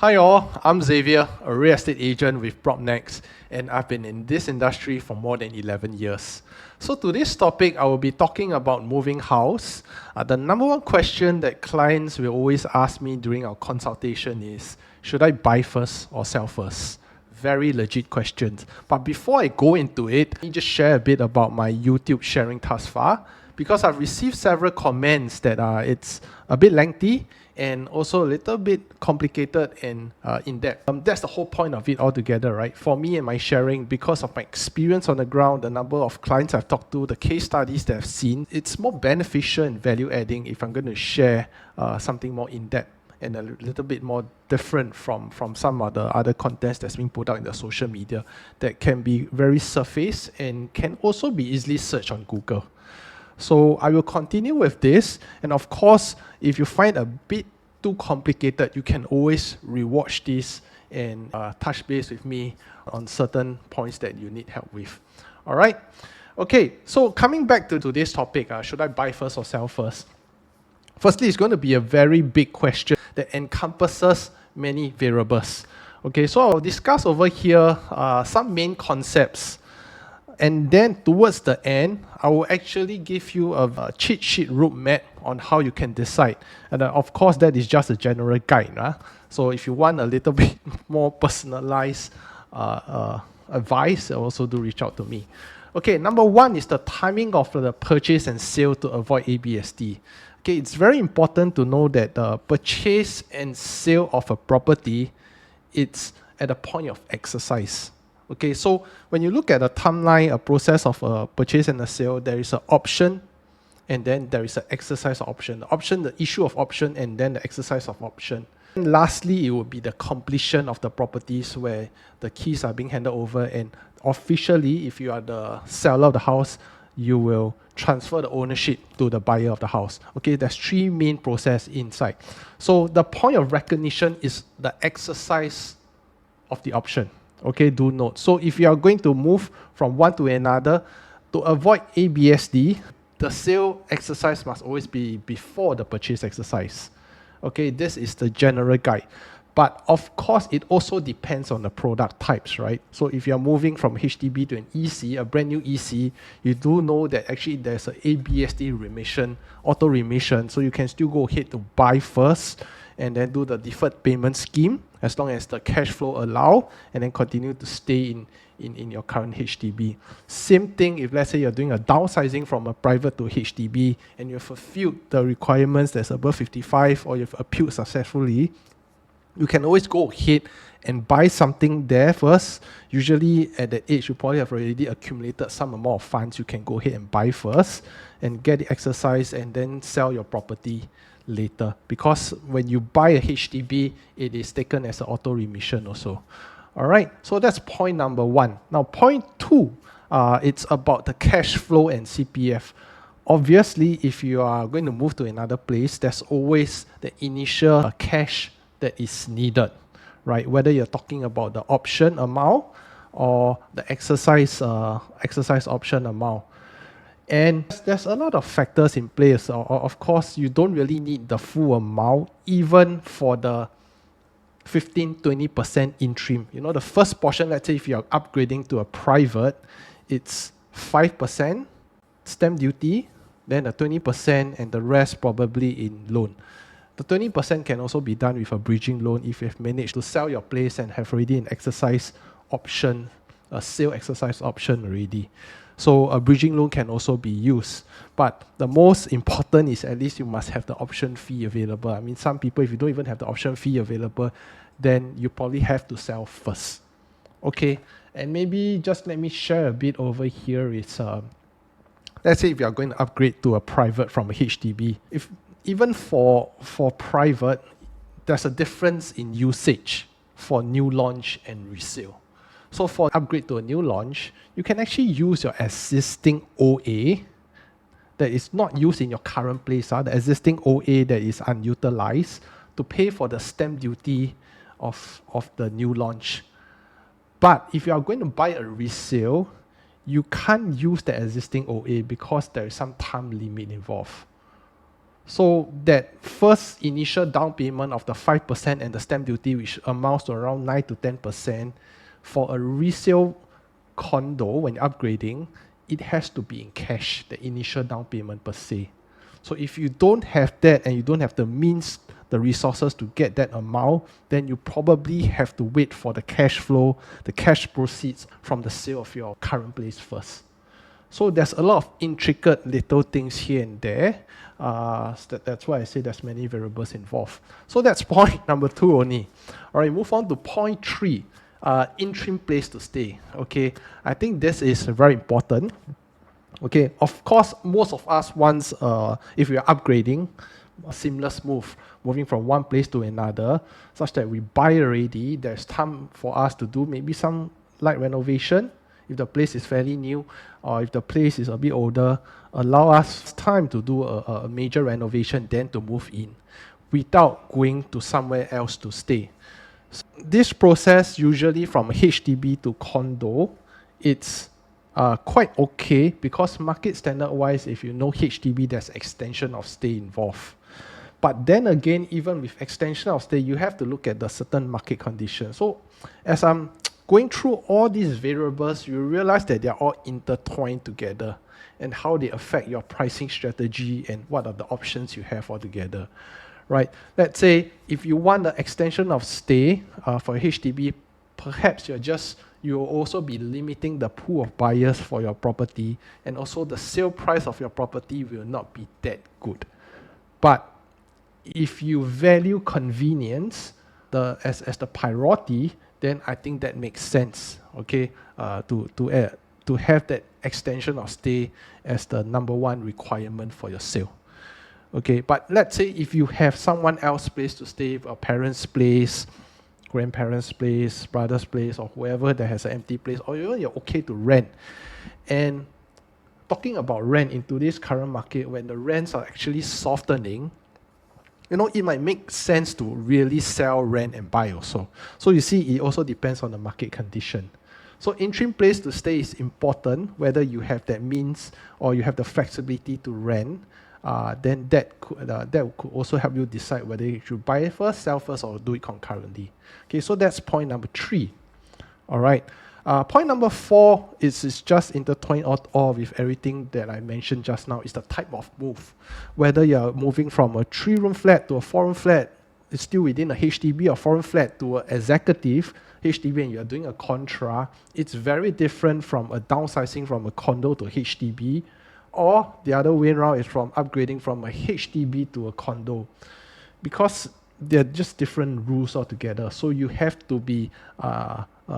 Hi all, I'm Xavier, a real estate agent with PropNext, and I've been in this industry for more than 11 years. So today's topic, I will be talking about moving house. The number one question that clients will always ask me during our consultation is, should I buy first or sell first? Very legit questions. But before I go into it, let me just share a bit about my YouTube sharing thus far, because I've received several comments that it's a bit lengthy and also a little bit complicated and in-depth. That's the whole point of it altogether, right? For me and my sharing, because of my experience on the ground, the number of clients I've talked to, the case studies that I've seen, it's more beneficial and value-adding if I'm going to share something more in-depth and a little bit more different from some of the other contents that's being put out in the social media that can be very surface and can also be easily searched on Google. So I will continue with this, and of course, if you find a bit too complicated, you can always rewatch this and touch base with me on certain points that you need help with. All right? Okay, so coming back to today's topic, should I buy first or sell first? Firstly, it's going to be a very big question that encompasses many variables. Okay, so I'll discuss over here some main concepts. And then towards the end, I will actually give you a cheat sheet roadmap on how you can decide. And of course, that is just a general guide. So if you want a little bit more personalized advice, also do reach out to me. Okay, number one is the timing of the purchase and sale to avoid ABSD. Okay, it's very important to know that the purchase and sale of a property, it's at the point of exercise. Okay, so when you look at a timeline, a process of a purchase and a sale, there is an option, and then there is an exercise option. The option, the issue of option, and then the exercise of option. And lastly, it will be the completion of the properties where the keys are being handed over, and officially, if you are the seller of the house, you will transfer the ownership to the buyer of the house. Okay, there's three main processes inside. So the point of recognition is the exercise of the option. Okay, do note. So if you are going to move from one to another, to avoid ABSD, the sale exercise must always be before the purchase exercise. Okay, this is the general guide. But of course, it also depends on the product types, right? So if you're moving from HDB to an EC, a brand new EC, you do know that actually there's an ABSD remission, auto remission, so you can still go ahead to buy first and then do the deferred payment scheme as long as the cash flow allow, and then continue to stay in your current HDB. Same thing if let's say you're doing a downsizing from a private to HDB and you've fulfilled the requirements that's above 55 or you've appealed successfully, you can always go ahead and buy something there first. Usually at that age, you probably have already accumulated some amount of funds. You can go ahead and buy first and get the exercise and then sell your property later. Because when you buy a HDB, it is taken as an auto remission also. All right, so that's point number one. Now, point two, it's about the cash flow and CPF. Obviously, if you are going to move to another place, there's always the initial cash that is needed, right? Whether you're talking about the option amount or the exercise option amount. And there's a lot of factors in place. Of course, you don't really need the full amount, even for the 15-20% interim. You know, the first portion, let's say if you're upgrading to a private, it's 5% stamp duty, then the 20%, and the rest probably in loan. The 20% can also be done with a bridging loan if you've managed to sell your place and have already an exercise option, a sale exercise option already. So a bridging loan can also be used. But the most important is at least you must have the option fee available. I mean, some people, if you don't even have the option fee available, then you probably have to sell first. Okay, and maybe just let me share a bit over here. It's let's say if you are going to upgrade to a private from a HDB, if even for private, there's a difference in usage for new launch and resale. So for upgrade to a new launch, you can actually use your existing OA that is not used in your current place, the existing OA that is unutilized, to pay for the stamp duty of the new launch. But if you are going to buy a resale, you can't use the existing OA because there is some time limit involved. So that first initial down payment of the 5% and the stamp duty, which amounts to around 9 to 10%, for a resale condo when upgrading, it has to be in cash, the initial down payment per se. So if you don't have that and you don't have the means, the resources to get that amount, then you probably have to wait for the cash flow, the cash proceeds from the sale of your current place first. So there's a lot of intricate little things here and there. So that's why I say there's many variables involved. So that's point number 2 only. All right, move on to point 3. Interim place to stay. Okay, I think this is very important. Okay, of course, most of us wants, if we are upgrading, a seamless move, moving from one place to another, such that we buy already, there's time for us to do maybe some light renovation, if the place is fairly new, or if the place is a bit older, allow us time to do a major renovation, then to move in, without going to somewhere else to stay. This process, usually from HDB to condo, it's quite okay because market standard wise, if you know HDB, there's extension of stay involved. But then again, even with extension of stay, you have to look at the certain market conditions. So as I'm going through all these variables, you realize that they're all intertwined together and how they affect your pricing strategy and what are the options you have altogether. Right? Let's say if you want the extension of stay for HDB, perhaps you'll also be limiting the pool of buyers for your property, and also the sale price of your property will not be that good. But if you value convenience as the priority, then I think that makes sense. Okay, to have that extension of stay as the number one requirement for your sale. Okay, but let's say if you have someone else's place to stay, a parent's place, grandparents' place, brother's place, or whoever that has an empty place, or even you're okay to rent. And talking about rent in today's current market, when the rents are actually softening, it might make sense to really sell, rent, and buy also. So you see, it also depends on the market condition. So interim place to stay is important, whether you have that means or you have the flexibility to rent. Then that could also help you decide whether you should buy it first, sell first, or do it concurrently. Okay, so that's point number 3. All right. Point number 4 is just intertwined all with everything that I mentioned just now, is the type of move. Whether you're moving from a 3-room flat to a 4-room flat, it's still within a HDB or 4-room flat to an executive HDB, and you're doing a contra, it's very different from a downsizing from a condo to HDB. Or the other way around is from upgrading from a HDB to a condo, because they're just different rules altogether. So you have to be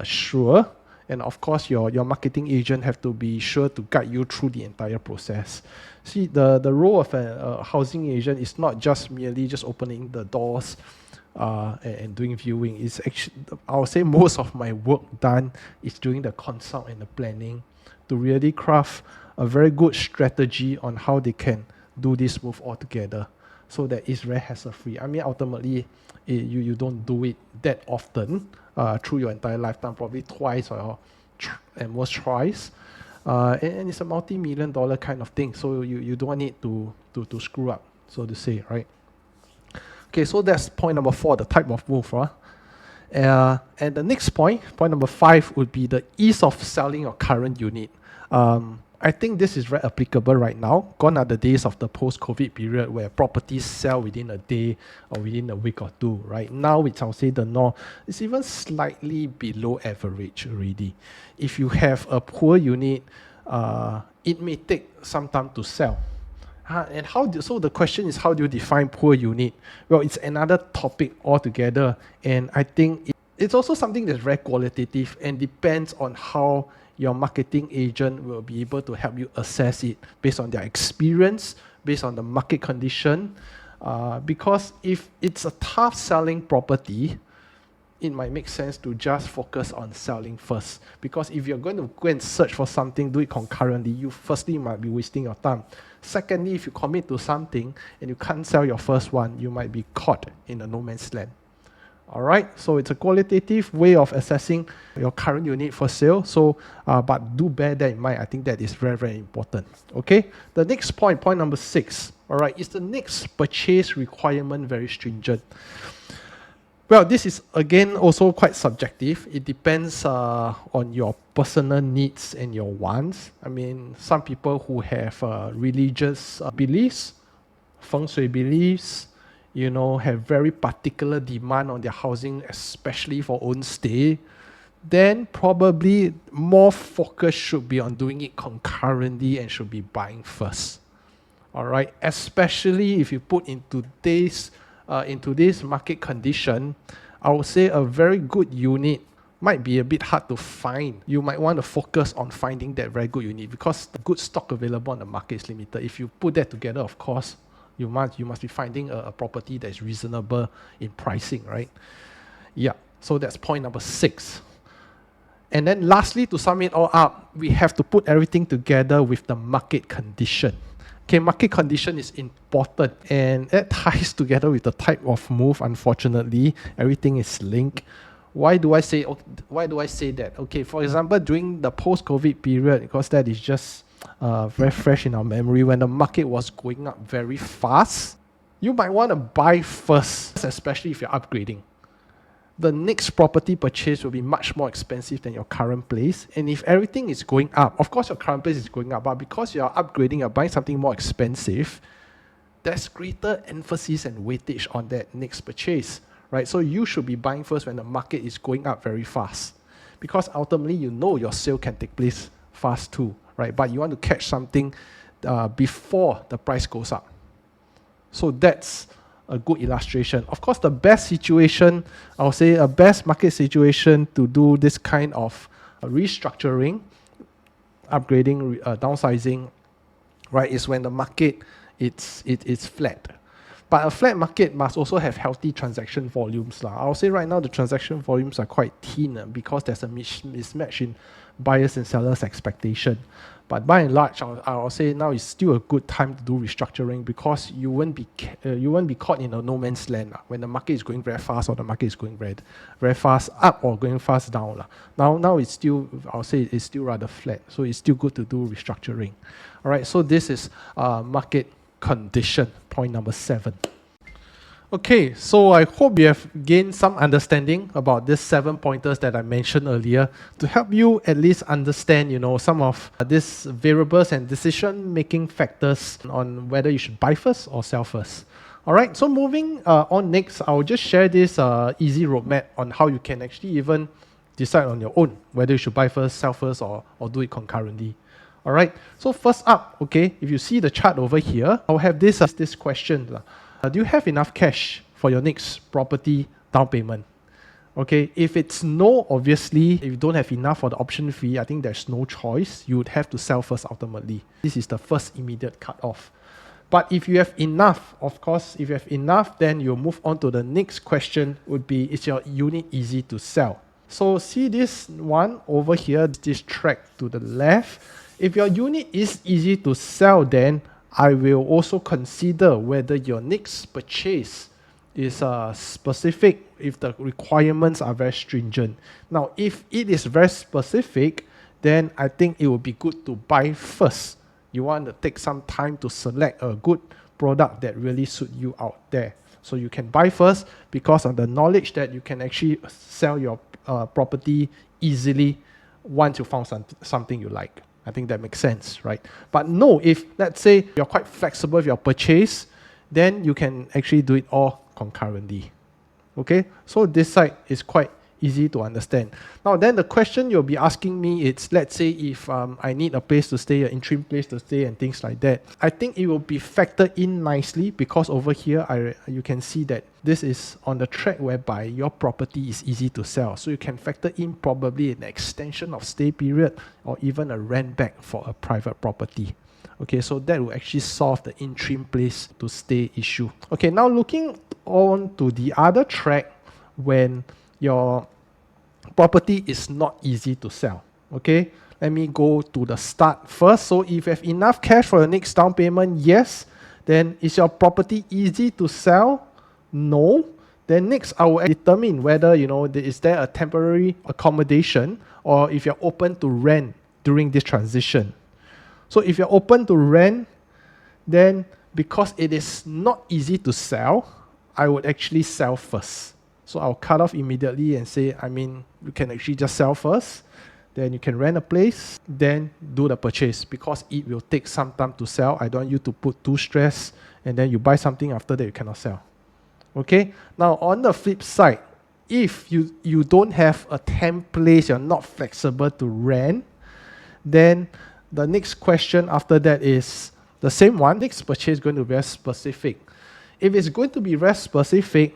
sure, and of course your marketing agent have to be sure to guide you through the entire process. See, the role of a housing agent is not just merely just opening the doors and doing viewing. It's actually, I would say most of my work done is doing the consult and the planning to really craft a very good strategy on how they can do this move all together, so that it's very hassle-free. I mean, ultimately, you don't do it that often through your entire lifetime, probably twice or at most twice. And it's a multi-million dollar kind of thing, so you don't need to screw up, so to say, right? Okay, so that's point number 4, the type of move. And the next point number 5, would be the ease of selling your current unit. I think this is very applicable right now. Gone are the days of the post-COVID period where properties sell within a day or within a week or two. Right now, which I'll say the norm is even slightly below average already. If you have a poor unit, it may take some time to sell. And so the question is, how do you define poor unit? Well, it's another topic altogether, and I think it's also something that's very qualitative and depends on how your marketing agent will be able to help you assess it based on their experience, based on the market condition. Because if it's a tough selling property, it might make sense to just focus on selling first. Because if you're going to go and search for something, do it concurrently, you firstly might be wasting your time. Secondly, if you commit to something and you can't sell your first one, you might be caught in a no man's land. All right, so it's a qualitative way of assessing your current unit for sale. So, but do bear that in mind. I think that is very, very important. Okay, the next point, point number 6. All right, is the next purchase requirement very stringent? Well, this is again also quite subjective. It depends on your personal needs and your wants. I mean, some people who have religious beliefs, feng shui beliefs, have very particular demand on their housing, especially for own stay, then probably more focus should be on doing it concurrently and should be buying first. All right, especially if you put into this market condition, I would say a very good unit might be a bit hard to find. You might want to focus on finding that very good unit because the good stock available on the market is limited. If you put that together, of course, you must be finding a property that is reasonable in pricing, right? Yeah, so that's point number 6. And then lastly, to sum it all up, we have to put everything together with the market condition. Okay, market condition is important and that ties together with the type of move. Unfortunately, everything is linked. Why do I say that? Okay, for example, during the post-COVID period, because that is just very fresh in our memory, when the market was going up very fast, you might want to buy first, especially if you're upgrading. The next property purchase will be much more expensive than your current place. And if everything is going up, of course your current place is going up, but because you're upgrading, you're buying something more expensive, there's greater emphasis and weightage on that next purchase, right? So you should be buying first when the market is going up very fast. Because ultimately, your sale can take place fast too, right? But you want to catch something before the price goes up. So that's a good illustration. Of course, the best situation, I would say a best market situation to do this kind of restructuring, upgrading, downsizing, right, is when the market it's flat. But a flat market must also have healthy transaction volumes. I would say right now the transaction volumes are quite thin because there's a mismatch in buyers and sellers' expectation. But by and large, I'll say now is still a good time to do restructuring because you won't be caught in a no man's land when the market is going very fast or the market is going very, very fast up or going fast down. Now it's still, I'll say it's still rather flat. So it's still good to do restructuring. All right, so this is market condition, point number 7. Okay, so I hope you have gained some understanding about these 7 pointers that I mentioned earlier to help you at least understand, some of these variables and decision-making factors on whether you should buy first or sell first. All right, so moving on next, I'll just share this easy roadmap on how you can actually even decide on your own whether you should buy first, sell first, or do it concurrently. All right, so first up, okay, if you see the chart over here, I'll have this question. Do you have enough cash for your next property down payment? Okay, if it's no, obviously, if you don't have enough for the option fee, I think there's no choice. You would have to sell first ultimately. This is the first immediate cut-off. But if you have enough, of course, if you have enough, then you'll move on to the next question would be, is your unit easy to sell? So see this one over here, this track to the left. If your unit is easy to sell, then I will also consider whether your next purchase is specific, if the requirements are very stringent. Now, if it is very specific, then I think it would be good to buy first. You want to take some time to select a good product that really suits you out there. So you can buy first because of the knowledge that you can actually sell your property easily once you found something you like. I think that makes sense, right? But no, if let's say you're quite flexible with your purchase, then you can actually do it all concurrently. Okay, so this side is quite easy to understand. Now then the question you'll be asking me is, let's say if I need a place to stay, an interim place to stay and things like that, I think it will be factored in nicely because over here you can see that this is on the track whereby your property is easy to sell. So you can factor in probably an extension of stay period or even a rent back for a private property. Okay, so that will actually solve the interim place to stay issue. Okay, now looking on to the other track when your property is not easy to sell. Okay, let me go to the start first. So if you have enough cash for your next down payment, yes. Then is your property easy to sell? No. Then next, I will determine whether, is there a temporary accommodation or if you're open to rent during this transition. So if you're open to rent, then because it is not easy to sell, I would actually sell first. So I'll cut off immediately and say, you can actually just sell first. Then you can rent a place, then do the purchase because it will take some time to sell. I don't want you to put too stress and then you buy something after that you cannot sell. Okay? Now on the flip side, if you don't have a template, you're not flexible to rent, then the next question after that is the same one. Next purchase is going to be very specific. If it's going to be very specific,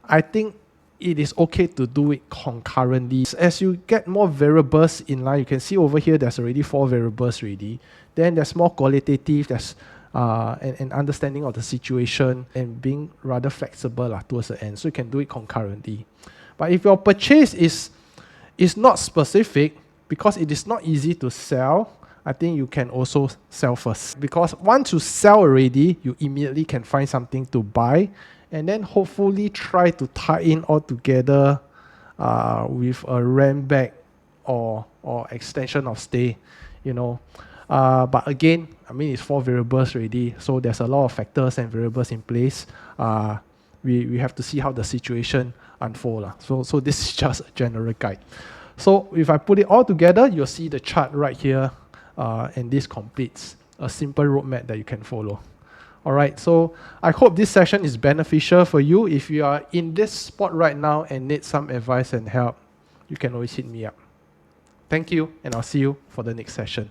I think it is okay to do it concurrently. As you get more variables in line, you can see over here there's already 4 variables already. Then there's more qualitative, there's an understanding of the situation and being rather flexible towards the end. So you can do it concurrently. But if your purchase is not specific, because it is not easy to sell, I think you can also sell first. Because once you sell already, you immediately can find something to buy and then hopefully try to tie in all together with a rent back or extension of stay, But again, it's 4 variables already, so there's a lot of factors and variables in place. We have to see how the situation unfolds. So this is just a general guide. So if I put it all together, you'll see the chart right here, and this completes a simple roadmap that you can follow. All right, so I hope this session is beneficial for you. If you are in this spot right now and need some advice and help, you can always hit me up. Thank you, and I'll see you for the next session.